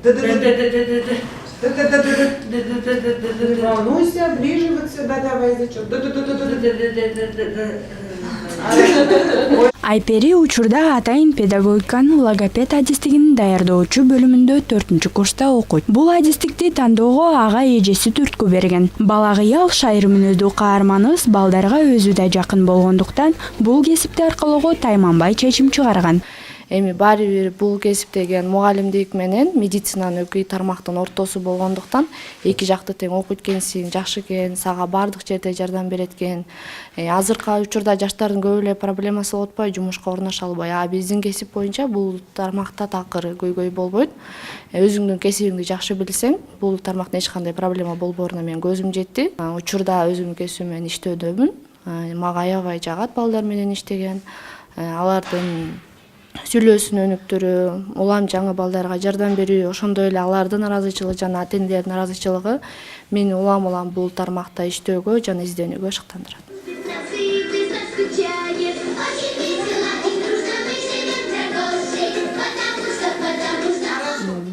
Не волнуйся, ближе вот сюда давай язычок. Айпери учурда атайын педагогиканын логопед адистигин даярдоочу бөлүмүндө 4-курста окуйт. Бул адистикти тандоого ага эжеси түрткү берген. Балагыял шайыр мүнөздүү каарманыбыз балдарга өзү да жакын болгондуктан бул кесипти аркылоого тайманбай чечим чыгарган. Эми баары бир бул кесип деген мугалимдик менен медицинанын экөө тармактын ортосу болгондуктан эки жакты тең окуйт экенсиң, жакшы экен, сага баардык жерде жардам берет экен. Азыркы учурда жаштардын көп эле проблемасы болуп атпайбы, жумушка орношо албай. Биздин кесип боюнча бул тармакта такыр көйгөй болбойт. Өзүңдүн кесибиңди жакшы билсең, бул тармактын эч кандай проблема болбооруна мен көзүм жетти. Учурда өзүмдүн кесибим менен иштөөдөмүн. Мага аябай жагат балдар менен иштеген. Алардын сүйлөөсүн өнүктүрүү, улам жаңы балдарга жардам берүү, ошондой эле алардын ыраазычылыгы жана ата-энелердин ыраазычылыгы мени улам бул тармакта иштөөгө жана изденүүгө шыктандырат.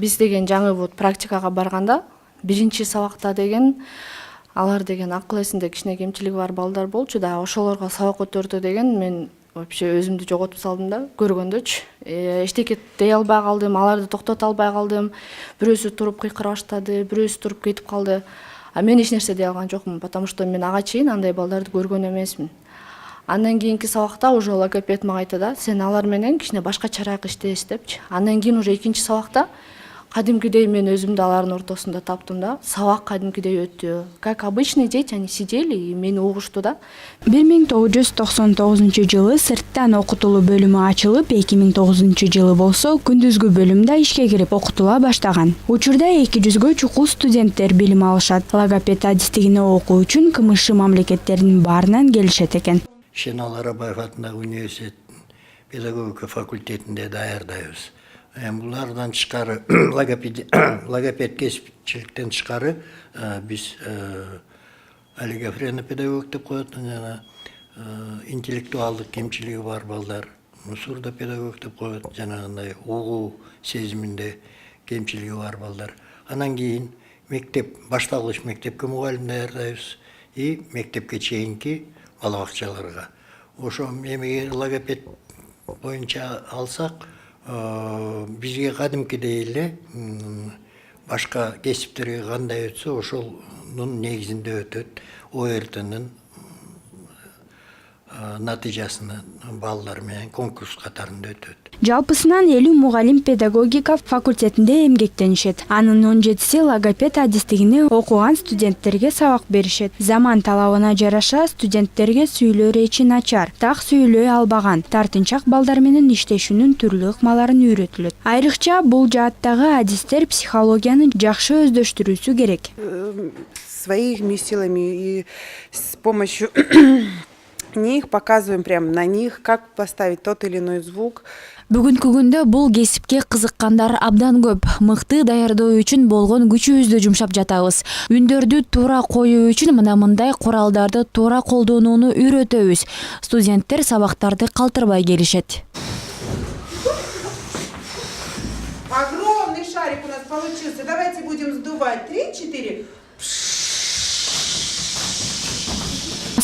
Биз деген жаңы вот практикага барганда биринчи сабакта деген алар деген акыл эсинде кичине кемчилиги бар балдар болчу да, ошолорго сабак өтөрдү деген мен вообще өзүмдү жоготуп салдым да, көргөндөчү. Эчтеке дей албай калдым, аларды токтото албай калдым. Бирөөсү туруп кыйкыра баштады, бирөөсү туруп кетип калды. Мен эч нерсе дей алган жокмун, потому что мен ага чейин андай балдарды көргөн эмесмин. Андан кийинки сабакта уже логопед мага айтты да, сен алар менен кичине башкачараак иштеш депчи. Андан кийин уже экинчи сабакта кадимкидей мен өзүмдү алардын ортосунда таптым да. Сабак кадимкидей өттү. Как обычно дети, они сидели и мени угушту да. 1999-жылы сырттан окутулуу бөлүмү ачылып, 2009-жылы болсо күндүзгү бөлүмдө ишке кирип окутула баштаган. Учурда 200гө чукул студенттер билим алышат. Логопед адистигине окуу үчүн КМШ мамлекеттеринин баарынан келишет экен. Шенал Арабаев атындагы университеттин педагогика факультетинде даярдайбыз. Булардан тышкары логопед кесипчиликтен тышкары биз олигофренопедагог деп коет, жана интеллектуалдык кемчилиги бар балдар, сурдопедагог деп коет, жанагындай угуу сезиминде кемчилиги бар балдар. Анан кийин мектеп, башталгыч мектепке мугалим даярдайбыз и мектепке чейинки бала бакчаларга. Ошо эми логопед боюнча алсак, бизге кадимкидей эле башка кесиптерге кандай өтсө ошонун негизинде өтөт. ОРТнын натыйжасына балдар менен конкурс катарында өтөт. Жалпысынан 50 мугалим педагогика факультетинде эмгектенишет. Анын 17си логопед адистигине окуган студенттерге сабак беришет. Заман талабына жараша студенттерге сүйлөө речи начар, так сүйлөй албаган, тартынчак балдар менен иштешүүнүн түрлүү ыкмаларын үйрөтүлөт. Айрыкча бул жааттагы адистер психологияны жакшы өздөштүрүүсү керек. Своими силами и с помощью них показываем прямо на них, как поставить тот или иной звук. Бүгүнкү күндө бул кесипке кызыккандар абдан көп. Мыкты даярдоо үчүн болгон күчүбүздү жумшап жатабыз. Үндөрдү туура коюу үчүн мындай куралдарды туура колдонууну үйрөтөбүз. Студенттер сабактарды калтырбай келишет. Огромный шарик у нас получился. Давайте будем сдувать. 3-4.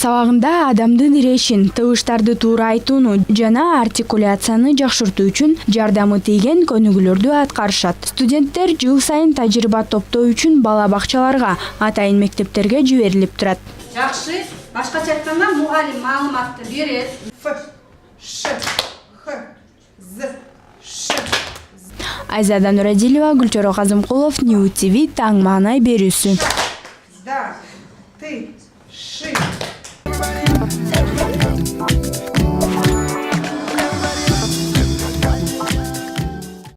Сабагында адамдын ирешин, тыбыштарды туура айтууну жана артикуляцияны жакшыртуу үчүн жардамы тийген көнүгүүлөрдү аткарышат. Студенттер жыл сайын тажрыйба топтоо үчүн бала бакчаларга, атайын мектептерге жиберилип турат. Жакшы, башкача айтканда мугалим маалыматты берет. Ф, Ш, Х, З, Ш. Айзада Нурадилова, Гүлчөрө Казымкулов, New TV таң маанай берүүсү. Да, ты, ши.